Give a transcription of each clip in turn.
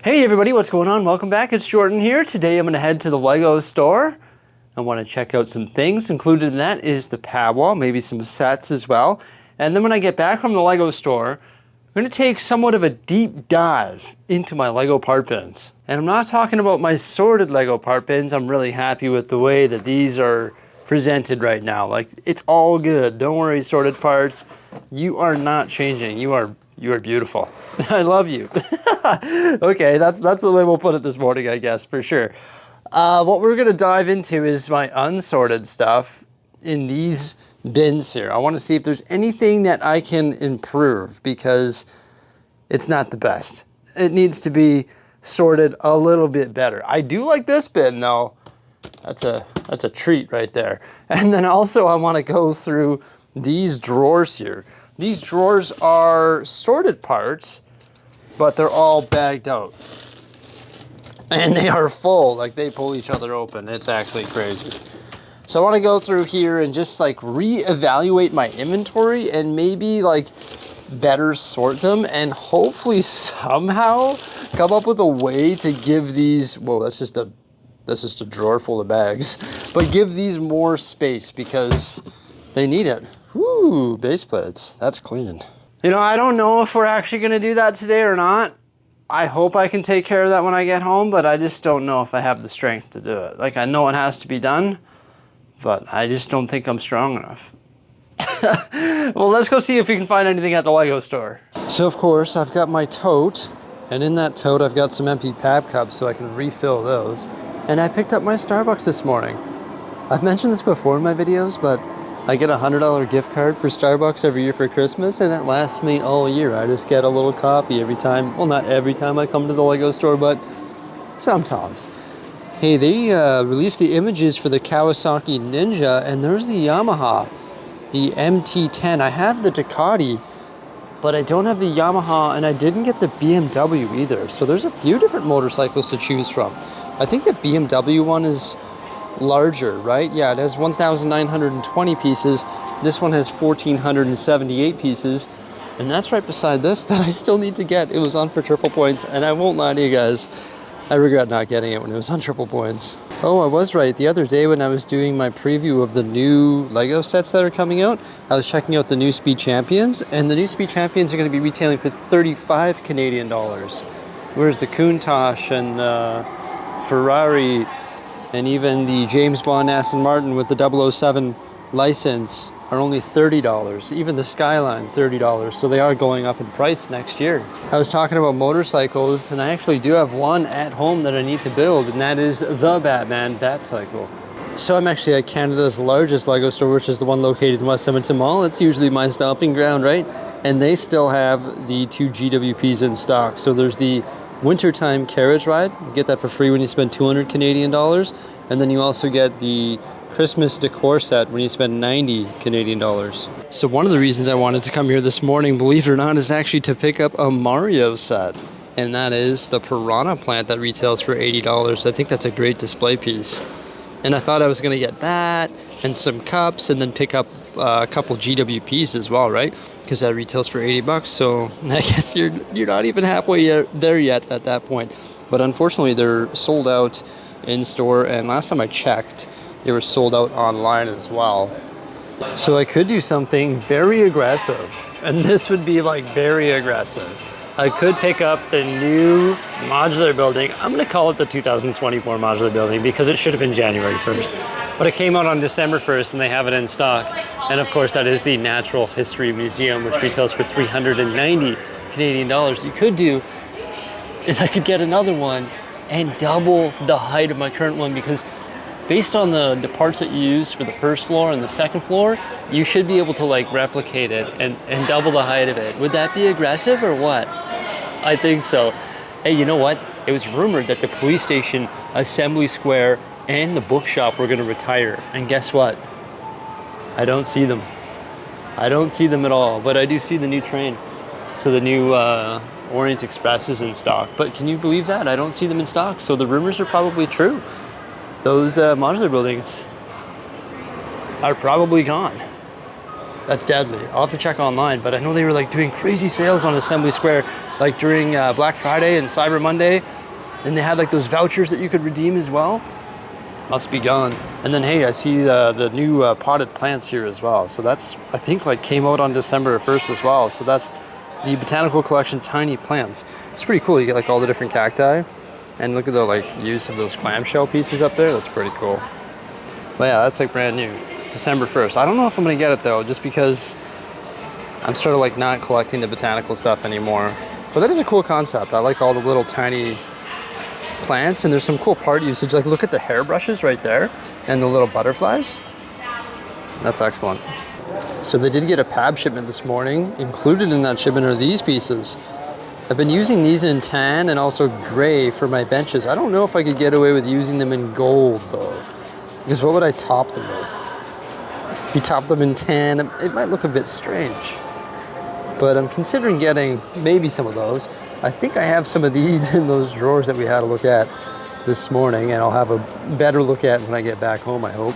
Hey everybody, what's going on? Welcome back, it's Jordan here. Today I'm gonna head to the Lego store. I wanna check out some things. Included in that is the pad wall, maybe some sets as well. And then when I get back from the Lego store, I'm gonna take somewhat of a deep dive into my Lego part bins. And I'm not talking about my sorted Lego part bins. I'm really happy with the way that these are presented right now. Like, it's all good. Don't worry, sorted parts. You are not changing. You are beautiful. I love you. Okay, that's the way we'll put it this morning, I guess, for sure. What we're gonna dive into is my unsorted stuff in these bins here. I wanna see if there's anything that I can improve because it's not the best. It needs to be sorted a little bit better. I do like this bin though. That's a treat right there. And then also I wanna go through these drawers here. These drawers are sorted parts, but they're all bagged out. And they are full, like they pull each other open. It's actually crazy. So I wanna go through here and just like reevaluate my inventory and maybe like better sort them and hopefully somehow come up with a way to give these, whoa, that's just a drawer full of bags, but give these more space because they need it. Whoo, base plates, that's clean. You know, I don't know if we're actually gonna do that today or not. I hope I can take care of that when I get home, but I just don't know if I have the strength to do it. Like, I know it has to be done, but I just don't think I'm strong enough. Well, let's go see if we can find anything at the Lego store. So of course, I've got my tote, and in that tote, I've got some empty pap cups so I can refill those. And I picked up my Starbucks this morning. I've mentioned this before in my videos, but I get a $100 gift card for Starbucks every year for Christmas, and it lasts me all year. I just get a little coffee every time. Well, not every time I come to the Lego store, but sometimes. Hey, they released the images for the Kawasaki Ninja, and there's the Yamaha, the MT-10. I have the Ducati, but I don't have the Yamaha, and I didn't get the BMW either. So there's a few different motorcycles to choose from. I think the BMW one is larger, right? Yeah, it has 1,920 pieces. This one has 1,478 pieces. And that's right beside this that I still need to get. It was on for triple points, and I won't lie to you guys, I regret not getting it when it was on triple points. Oh, I was right. The other day when I was doing my preview of the new Lego sets that are coming out, I was checking out the new Speed Champions, and the new Speed Champions are going to be retailing for 35 Canadian dollars. Whereas the Countach and the Ferrari and even the James Bond Aston Martin with the 007 license are only $30. Even the Skyline, $30. So they are going up in price next year. I was talking about motorcycles, and I actually do have one at home that I need to build, and that is the Batman Batcycle. So I'm actually at Canada's largest Lego store, which is the one located in West Edmonton Mall. It's usually my stomping ground, right? And they still have the 2 GWPs in stock. So there's the Wintertime Carriage Ride. You get that for free when you spend 200 Canadian dollars. And then you also get the Christmas decor set when you spend 90 Canadian dollars. So one of the reasons I wanted to come here this morning, believe it or not, is actually to pick up a Mario set. And that is the Piranha Plant that retails for $80. I think that's a great display piece. And I thought I was gonna get that and some cups and then pick up a couple GWPs as well, right? Because that retails for 80 bucks. So I guess you're not even halfway there yet at that point. But unfortunately, they're sold out in store, and last time I checked, they were sold out online as well. So I could do something very aggressive, and this would be like very aggressive. I could pick up the new modular building. I'm gonna call it the 2024 modular building because it should have been January 1st. But it came out on December 1st and they have it in stock. And of course that is the Natural History Museum, which retails for 390 Canadian dollars. You could do is I could get another one and double the height of my current one, because based on the parts that you use for the first floor and the second floor, you should be able to like replicate it and double the height of it. Would that be aggressive or what? I think so. Hey, you know what? It was rumored that the police station, Assembly Square, and the bookshop were gonna retire. And guess what? I don't see them. I don't see them at all, but I do see the new train. So the new Orient Express is in stock, but can you believe that? I don't see them in stock, so the rumors are probably true. Those modular buildings are probably gone. That's deadly. I'll have to check online, but I know they were like doing crazy sales on Assembly Square. like during Black Friday and Cyber Monday. And they had like those vouchers that you could redeem as well. Must be gone. And then, hey, I see the new potted plants here as well. So that's, I think, like came out on December 1st as well. So that's the Botanical Collection Tiny Plants. It's pretty cool. You get like all the different cacti. And look at the like use of those clamshell pieces up there. That's pretty cool. But yeah, that's like brand new. December 1st. I don't know if I'm gonna get it though, just because I'm sort of like not collecting the botanical stuff anymore. But that is a cool concept. I like all the little tiny plants, and there's some cool part usage. Like look at the hairbrushes right there and the little butterflies. That's excellent. So they did get a PAB shipment this morning. Included in that shipment are these pieces. I've been using these in tan and also gray for my benches. I don't know if I could get away with using them in gold though, because what would I top them with? If you top them in tan, it might look a bit strange. But I'm considering getting maybe some of those. I think I have some of these in those drawers that we had a look at this morning, and I'll have a better look at when I get back home, I hope.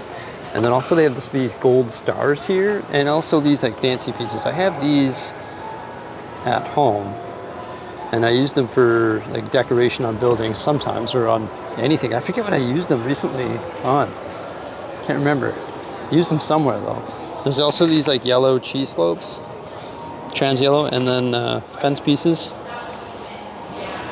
And then also they have these gold stars here, and also these like fancy pieces. I have these at home, and I use them for like decoration on buildings sometimes, or on anything. I forget what I used them recently on. Can't remember. Used them somewhere though. There's also these like yellow cheese slopes, trans yellow, and then fence pieces.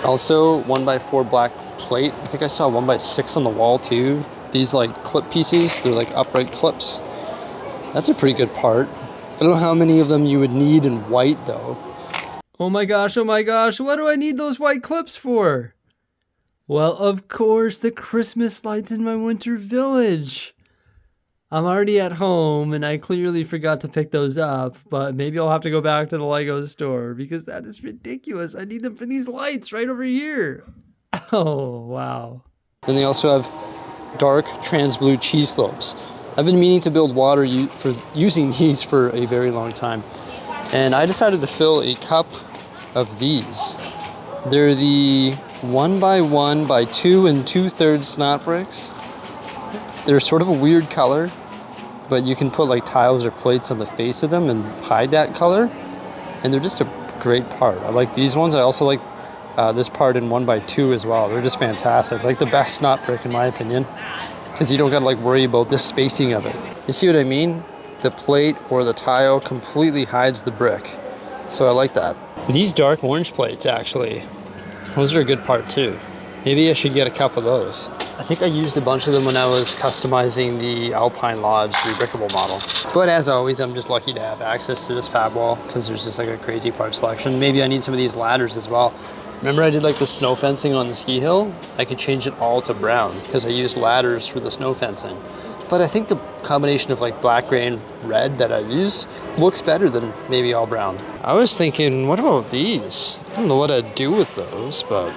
Also 1x4 black plate. I think I saw 1x6 on the wall too. These like clip pieces, they're like upright clips. That's a pretty good part. I don't know how many of them you would need in white though. Oh my gosh, what do I need those white clips for? Well, of course, the Christmas lights in my winter village. I'm already at home and I clearly forgot to pick those up, but maybe I'll have to go back to the Lego store because that is ridiculous. I need them for these lights right over here. Oh, wow. And they also have dark trans blue cheese slopes. I've been meaning to build water for using these for a very long time. And I decided to fill a cup of these. They're the 1x1 by 2 2/3 SNOT bricks. They're sort of a weird color, but you can put like tiles or plates on the face of them and hide that color. And they're just a great part. I like these ones. I also like this part in 1x2 as well. They're just fantastic. Like the best SNOT brick in my opinion, because you don't gotta like worry about the spacing of it. You see what I mean? The plate or the tile completely hides the brick. So I like that. These dark orange plates actually, those are a good part too. Maybe I should get a couple of those. I think I used a bunch of them when I was customizing the Alpine Lodge rebrickable model. But as always, I'm just lucky to have access to this pad wall because there's just like a crazy part selection. Maybe I need some of these ladders as well. Remember I did like the snow fencing on the ski hill? I could change it all to brown because I used ladders for the snow fencing. But I think the combination of like black, gray, and red that I use looks better than maybe all brown. I was thinking, what about these? I don't know what I'd do with those, but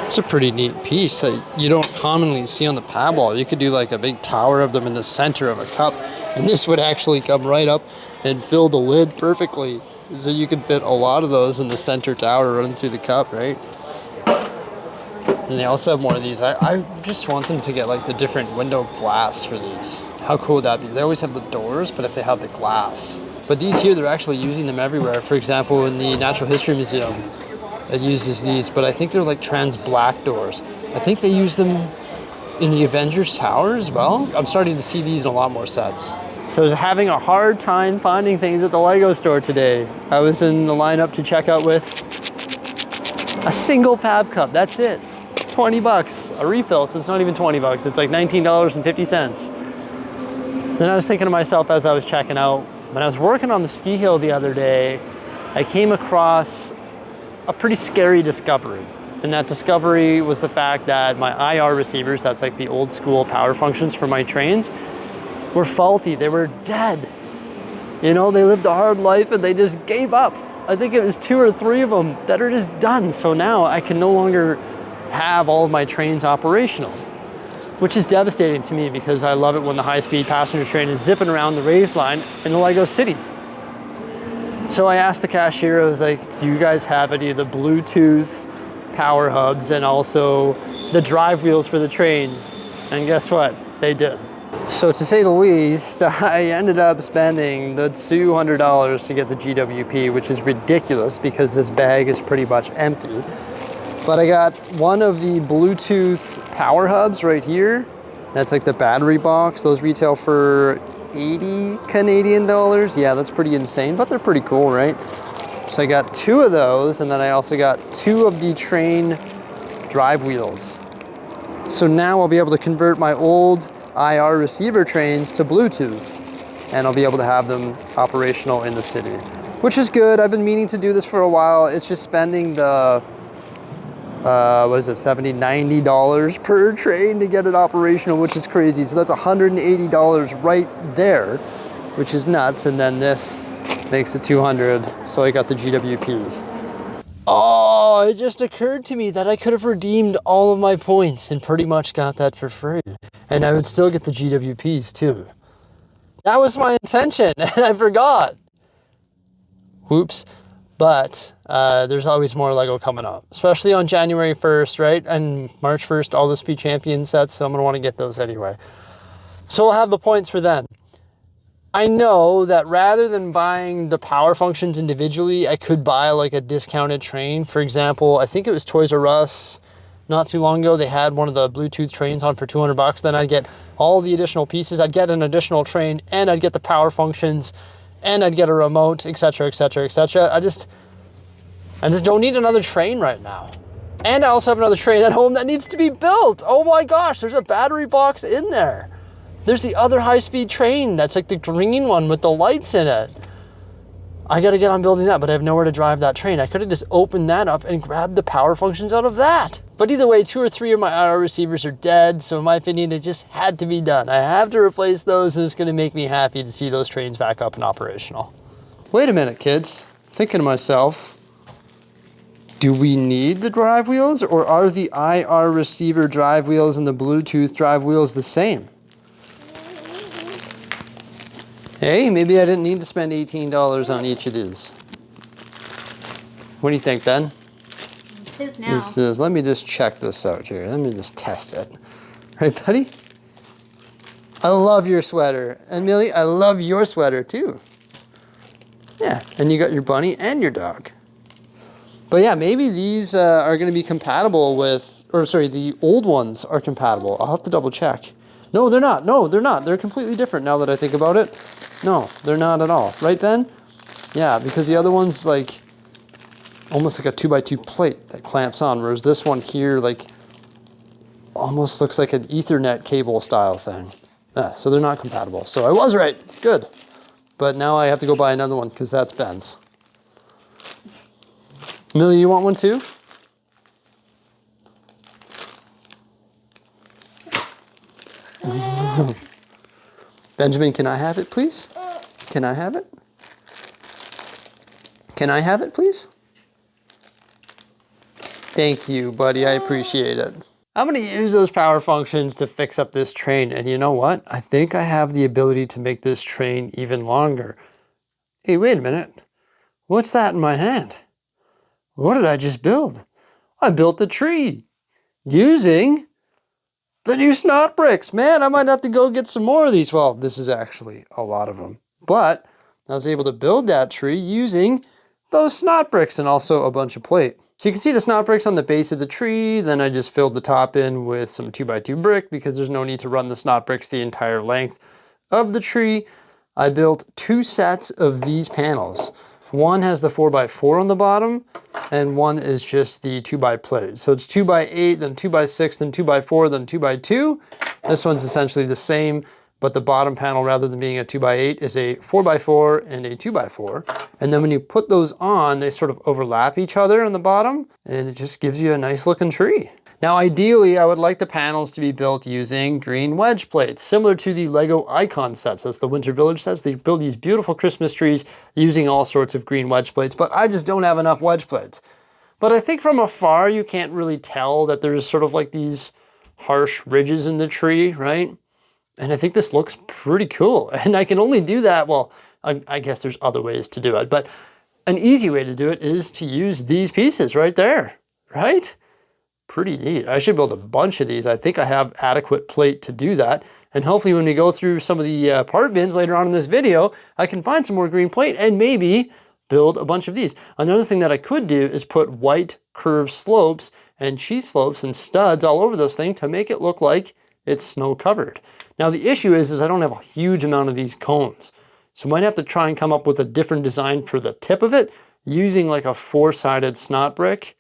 it's a pretty neat piece that you don't commonly see on the pad wall. You could do like a big tower of them in the center of a cup, and this would actually come right up and fill the lid perfectly. So you can fit a lot of those in the center tower running through the cup, right? And they also have more of these. I just want them to get like the different window glass for these. How cool would that be? They always have the doors, but if they have the glass. But these here, they're actually using them everywhere. For example, in the Natural History Museum, it uses these, but I think they're like trans black doors. I think they use them in the Avengers Tower as well. I'm starting to see these in a lot more sets. So I was having a hard time finding things at the Lego store today. I was in the lineup to check out with a single PAB cup, that's it. 20 bucks, a refill, so it's not even 20 bucks, it's like $19.50. Then I was thinking to myself as I was checking out, when I was working on the ski hill the other day, I came across a pretty scary discovery. And that discovery was the fact that my IR receivers, that's like the old school power functions for my trains, were faulty, they were dead. You know, they lived a hard life and they just gave up. I think it was 2 or 3 of them that are just done. So now I can no longer have all of my trains operational, which is devastating to me because I love it when the high-speed passenger train is zipping around the raised line in the Lego City. So I asked the cashier, I was like, do you guys have any of the Bluetooth power hubs and also the drive wheels for the train? And guess what? They did. So to say the least, I ended up spending the $200 to get the GWP, which is ridiculous because this bag is pretty much empty. But I got one of the Bluetooth power hubs right here. That's like the battery box. Those retail for 80 Canadian dollars. Yeah, that's pretty insane, but they're pretty cool, right? So I got 2 of those, and then I also got 2 of the Train drive wheels. So now I'll be able to convert my old IR receiver trains to Bluetooth, and I'll be able to have them operational in the city, which is good. I've been meaning to do this for a while. It's just spending the what is it, $70, $90 per train to get it operational, which is crazy. So that's $180 right there, which is nuts. And then this makes it 200. So I got the GWPs. Oh, it just occurred to me that I could have redeemed all of my points and pretty much got that for free. And I would still get the GWPs too. That was my intention and I forgot. Whoops. But there's always more Lego coming up, especially on January 1st, right? And March 1st, all the Speed Champion sets, so I'm gonna wanna get those anyway. So I'll have the points for then. I know that rather than buying the power functions individually, I could buy like a discounted train. For example, I think it was Toys R Us not too long ago, they had one of the Bluetooth trains on for 200 bucks. Then I'd get all the additional pieces. I'd get an additional train and I'd get the power functions and I'd get a remote, etc., etc., etc. I just don't need another train right now. And I also have another train at home that needs to be built. Oh my gosh, there's a battery box in there. There's the other high-speed train that's like the green one with the lights in it. I gotta get on building that, but I have nowhere to drive that train. I could have just opened that up and grabbed the power functions out of that. But either way, 2 or 3 of my IR receivers are dead, so in my opinion, it just had to be done. I have to replace those, and it's gonna make me happy to see those trains back up and operational. Wait a minute, kids. I'm thinking to myself, do we need the drive wheels, or are the IR receiver drive wheels and the Bluetooth drive wheels the same? Hey, maybe I didn't need to spend $18 on each of these. What do you think, Ben? It's his now. This is, let me just check this out here. Let me just test it. Right, buddy? I love your sweater. And Millie, I love your sweater too. Yeah, and you got your bunny and your dog. But yeah, maybe these are gonna be compatible with, or sorry, the old ones are compatible. I'll have to double check. No, they're not. No, they're not. They're completely different now that I think about it. No, they're not at all. Right, Ben? Yeah, because the other one's like almost like a 2x2 plate that clamps on, whereas this one here like almost looks like an Ethernet cable style thing. Yeah, so they're not compatible. So I was right. Good. But now I have to go buy another one because that's Ben's. Millie, you want one too? Benjamin, can I have it, please? Can I have it? Can I have it, please? Thank you, buddy. I appreciate it. I'm going to use those power functions to fix up this train. And you know what? I think I have the ability to make this train even longer. Hey, wait a minute. What's that in my hand? What did I just build? I built a tree using the new SNOT bricks. Man, I might have to go get some more of these. Well, this is actually a lot of them. But I was able to build that tree using those SNOT bricks and also a bunch of plate. So you can see the SNOT bricks on the base of the tree. Then I just filled the top in with some 2x2 brick because there's no need to run the SNOT bricks the entire length of the tree. I built 2 sets of these panels. One has the 4x4 on the bottom, and one is just the 2x plate. So it's 2x8, then 2x6, then 2x4, then 2x2. This one's essentially the same, but the bottom panel, rather than being a 2x8, is a 4x4 and a 2x4. And then when you put those on, they sort of overlap each other on the bottom, and it just gives you a nice looking tree. Now, ideally, I would like the panels to be built using green wedge plates, similar to the Lego Icon sets. As the Winter Village sets, they build these beautiful Christmas trees using all sorts of green wedge plates, but I just don't have enough wedge plates. But I think from afar, you can't really tell that there's sort of like these harsh ridges in the tree, right? And I think this looks pretty cool. And I can only do that, well, I guess there's other ways to do it, but an easy way to do it is to use these pieces right there, right? pretty neat. I should build a bunch of these. I think I have adequate plate to do that. And hopefully when we go through some of the part bins later on in this video, I can find some more green plate and maybe build a bunch of these. Another thing that I could do is put white curved slopes and cheese slopes and studs all over this thing to make it look like it's snow covered. Now the issue is I don't have a huge amount of these cones. So I might have to try and come up with a different design for the tip of it using like a 4-sided SNOT brick.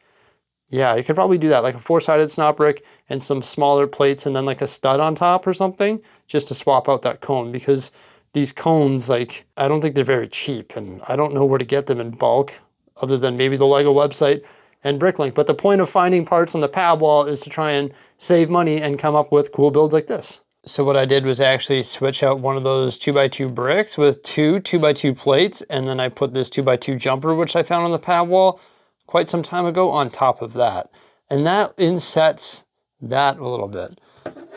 Yeah, you could probably do that, like a 4-sided SNOT brick and some smaller plates and then like a stud on top or something, just to swap out that cone, because these cones, like, I don't think they're very cheap and I don't know where to get them in bulk other than maybe the Lego website and Bricklink. But the point of finding parts on the pad wall is to try and save money and come up with cool builds like this. So what I did was actually switch out one of those 2x2 bricks with 2 2x2 plates, and then I put this 2x2 jumper, which I found on the pad wall quite some time ago, on top of that. And that insets that a little bit.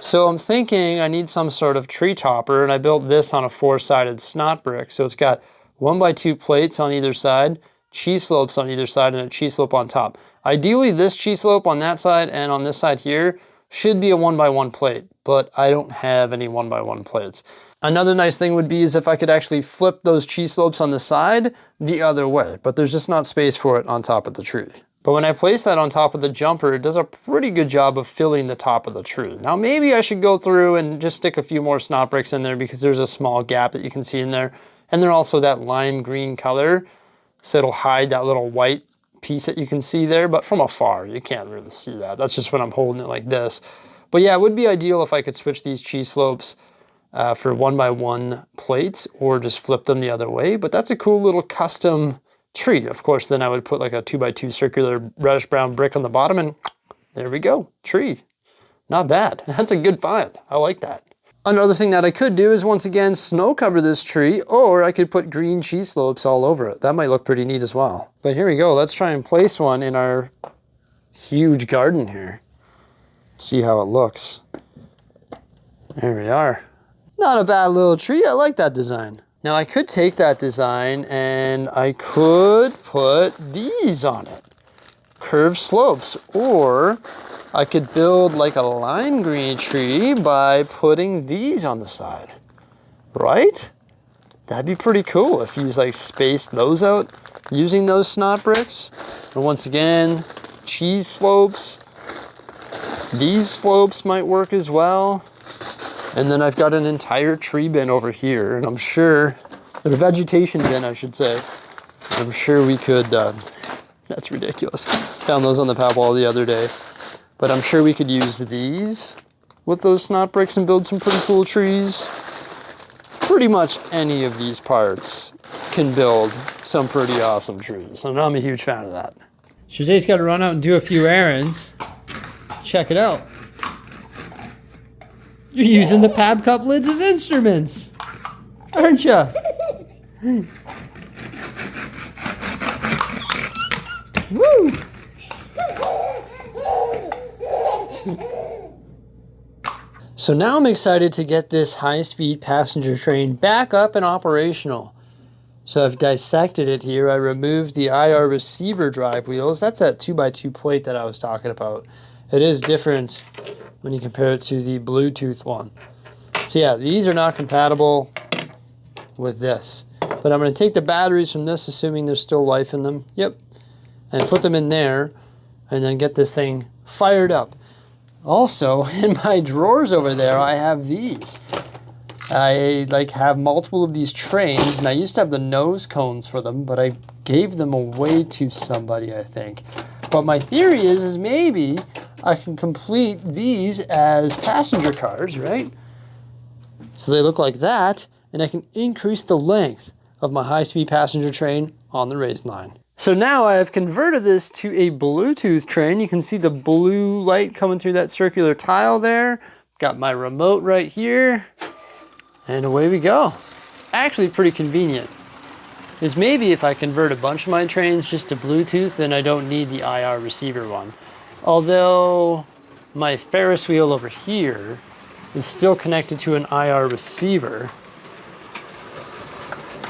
So I'm thinking I need some sort of tree topper, and I built this on a 4-sided SNOT brick. So it's got 1x2 plates on either side, cheese slopes on either side, and a cheese slope on top. Ideally, this cheese slope on that side and on this side here should be a 1x1 plate, but I don't have any 1x1 plates. Another nice thing would be is if I could actually flip those cheese slopes on the side the other way, but there's just not space for it on top of the tree. But when I place that on top of the jumper, it does a pretty good job of filling the top of the tree. Now maybe I should go through and just stick a few more SNOT bricks in there because there's a small gap that you can see in there. And they're also that lime green color, so it'll hide that little white piece that you can see there, but from afar you can't really see that. That's just when I'm holding it like this. But yeah, it would be ideal if I could switch these cheese slopes for 1x1 plates or just flip them the other way. But that's a cool little custom tree. Of course, then I would put like a 2x2 circular reddish brown brick on the bottom and there we go, tree. Not bad. That's a good find. I like that. Another thing that I could do is once again snow cover this tree, or I could put green cheese slopes all over it. That might look pretty neat as well. But here we go. Let's try and place one in our huge garden here. See how it looks. There we are. Not a bad little tree. I like that design. Now I could take that design and I could put these on it. Curved slopes, or I could build like a lime green tree by putting these on the side, right? That'd be pretty cool if you like space those out using those SNOT bricks. And once again, cheese slopes. These slopes might work as well. And then I've got an entire tree bin over here, and I'm sure, a vegetation bin I should say. I'm sure we could, that's ridiculous. Found those on the pad wall the other day. But I'm sure we could use these with those SNOT bricks and build some pretty cool trees. Pretty much any of these parts can build some pretty awesome trees. And I'm a huge fan of that. Jose's got to run out and do a few errands. Check it out. You're using the Pab Cup lids as instruments, aren't you? Woo! So now I'm excited to get this high-speed passenger train back up and operational. So I've dissected it here. I removed the IR receiver drive wheels. That's that 2x2 plate that I was talking about. It is different when you compare it to the Bluetooth one. So yeah, these are not compatible with this. But I'm going to take the batteries from this, assuming there's still life in them. Yep. And put them in there, and then get this thing fired up. Also, in my drawers over there, I have these. I have multiple of these trains, and I used to have the nose cones for them, but I gave them away to somebody, I think. But my theory is maybe I can complete these as passenger cars, right? So they look like that, and I can increase the length of my high-speed passenger train on the raised line. So now I have converted this to a Bluetooth train. You can see the blue light coming through that circular tile there. Got my remote right here, and away we go. Actually pretty convenient. Is maybe if I convert a bunch of my trains just to Bluetooth, then I don't need the IR receiver one. Although my Ferris wheel over here is still connected to an IR receiver.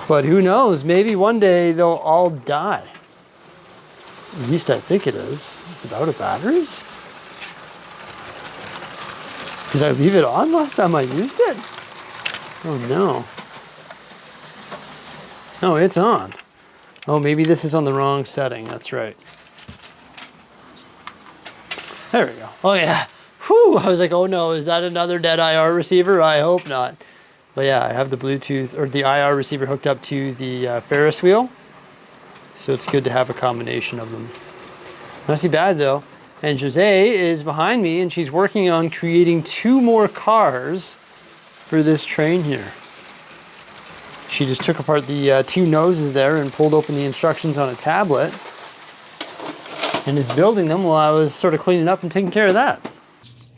But who knows, maybe one day they'll all die. At least I think it is. Is it out of batteries? Did I leave it on last time I used it? Oh no. No, it's on. Oh, maybe this is on the wrong setting. That's right. There we go. Oh yeah. Whew, I was like, oh no, is that another dead IR receiver? I hope not. But yeah, I have the Bluetooth or the IR receiver hooked up to the Ferris wheel. So it's good to have a combination of them. Not too bad though. And Jose is behind me and she's working on creating 2 more cars for this train here. She just took apart the 2 noses there and pulled open the instructions on a tablet and is building them while I was sort of cleaning up and taking care of that.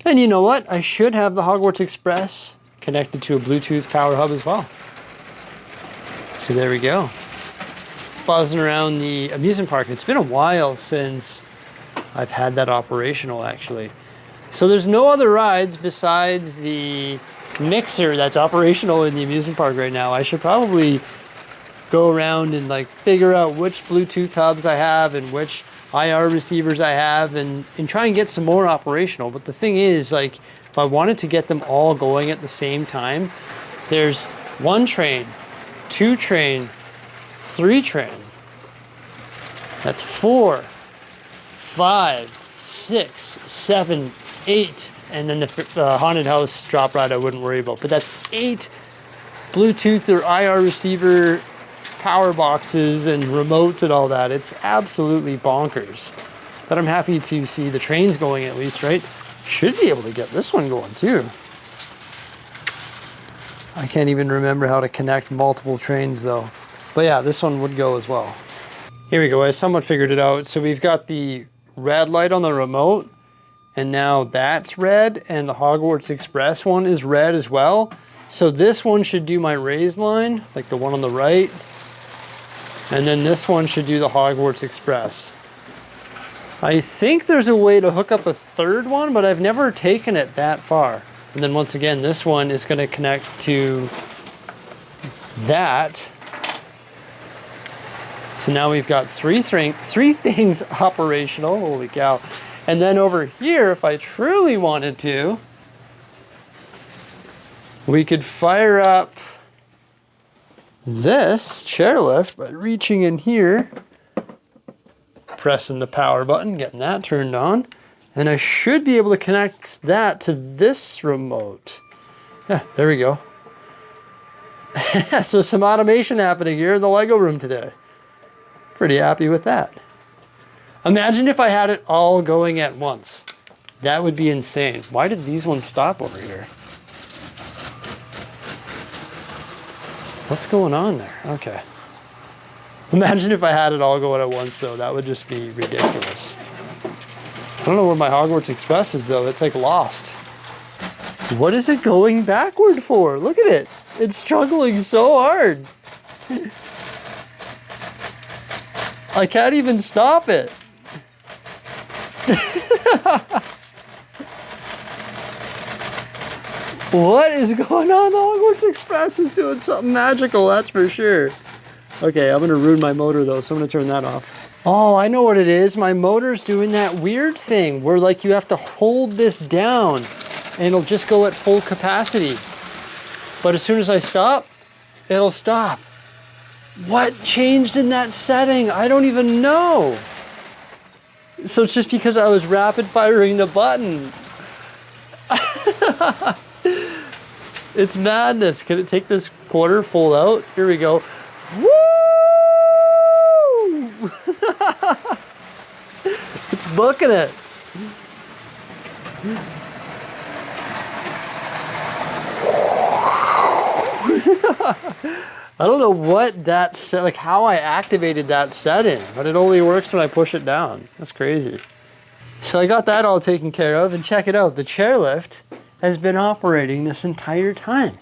And you know what? I should have the Hogwarts Express connected to a Bluetooth power hub as well. So there we go. Buzzing around the amusement park. It's been a while since I've had that operational actually. So there's no other rides besides the mixer that's operational in the amusement park right now. I should probably go around and like figure out which Bluetooth hubs I have and which IR receivers I have and try and get some more operational. But the thing is, like, if I wanted to get them all going at the same time, there's 1 train, 2 train, 3 train. That's 4, 5, 6, 7, 8. And then the haunted house drop ride I wouldn't worry about. But that's 8 Bluetooth or IR receiver power boxes and remotes and all that. It's absolutely bonkers. But I'm happy to see the trains going at least, right? Should be able to get this one going too. I can't even remember how to connect multiple trains though. But yeah, this one would go as well. Here we go, I somewhat figured it out. So we've got the red light on the remote, and now that's red, and the Hogwarts Express one is red as well. So this one should do my raised line, like the one on the right. And then this one should do the Hogwarts Express. I think there's a way to hook up a 3rd one, but I've never taken it that far. And then once again, this one is going to connect to that. So now we've got 3 things operational. Holy cow. And then over here, if I truly wanted to, we could fire up this chairlift by reaching in here, pressing the power button, getting that turned on, and I should be able to connect that to this remote. Yeah, there we go. So some automation happening here in the Lego room today. Pretty happy with that. Imagine if I had it all going at once. That would be insane. Why did these ones stop over here? What's going on there? Okay. Imagine if I had it all going at once though. That would just be ridiculous. I don't know where my Hogwarts Express is though. It's like lost. What is it going backward for? Look at it. It's struggling so hard. I can't even stop it. What is going on? The Hogwarts Express is doing something magical, that's for sure. Okay, I'm gonna ruin my motor though, so I'm gonna turn that off. Oh, I know what it is. My motor's doing that weird thing where like you have to hold this down and it'll just go at full capacity. But as soon as I stop, it'll stop. What changed in that setting? I don't even know. So it's just because I was rapid firing the button. It's madness. Can it take this quarter full out? Here we go. Woo! It's booking it. I don't know what that set, like how I activated that setting, but it only works when I push it down. That's crazy. So I got that all taken care of, and check it out. The chairlift has been operating this entire time.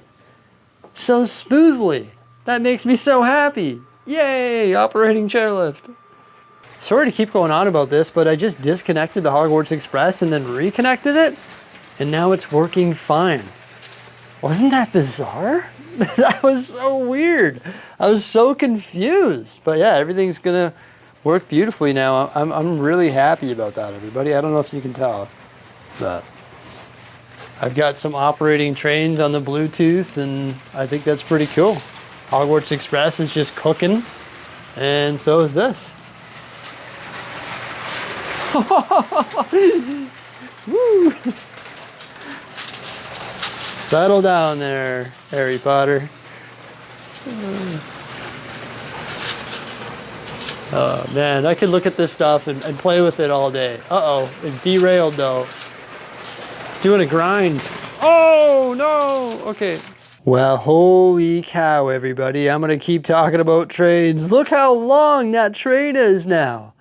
So smoothly. That makes me so happy. Yay, operating chairlift. Sorry to keep going on about this, but I just disconnected the Hogwarts Express and then reconnected it, and now it's working fine. Wasn't that bizarre? That was so weird. I was so confused. But yeah, everything's gonna work beautifully now. I'm really happy about that, everybody. I don't know if you can tell, but I've got some operating trains on the Bluetooth, and I think that's pretty cool. Hogwarts Express is just cooking, and so is this. Woo. Settle down there, Harry Potter. Oh man, I could look at this stuff and play with it all day. Uh-oh, it's derailed though. It's doing a grind. Oh no, okay. Well, holy cow, everybody. I'm gonna keep talking about trains. Look how long that train is now.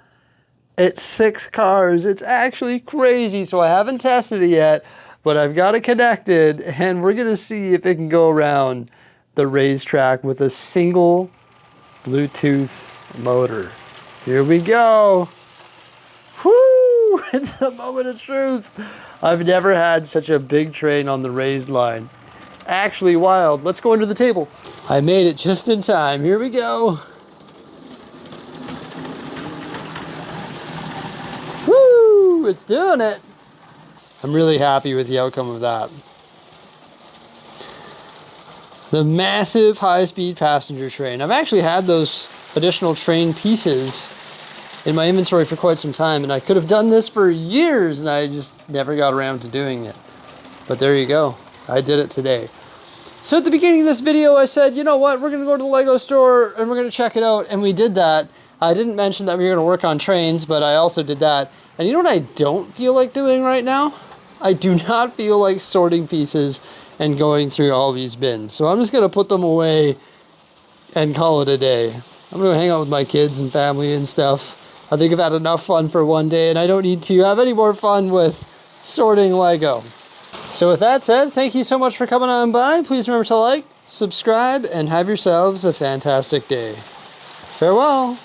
It's 6 cars. It's actually crazy. So I haven't tested it yet, but I've got it connected, and we're gonna see if it can go around the racetrack with a single Bluetooth motor. Here we go. Whoo! It's the moment of truth. I've never had such a big train on the raised line. It's actually wild. Let's go under the table. I made it just in time. Here we go. Woo! It's doing it. I'm really happy with the outcome of that. The massive high-speed passenger train. I've actually had those additional train pieces in my inventory for quite some time, and I could have done this for years, and I just never got around to doing it. But there you go. I did it today. So at the beginning of this video, I said, you know what? We're going to go to the Lego store, and we're going to check it out, and we did that. I didn't mention that we were going to work on trains, but I also did that. And you know what I don't feel like doing right now? I do not feel like sorting pieces and going through all these bins. So I'm just gonna put them away and call it a day. I'm gonna hang out with my kids and family and stuff. I think I've had enough fun for one day, and I don't need to have any more fun with sorting Lego. So with that said, thank you so much for coming on by. Please remember to like, subscribe, and have yourselves a fantastic day. Farewell.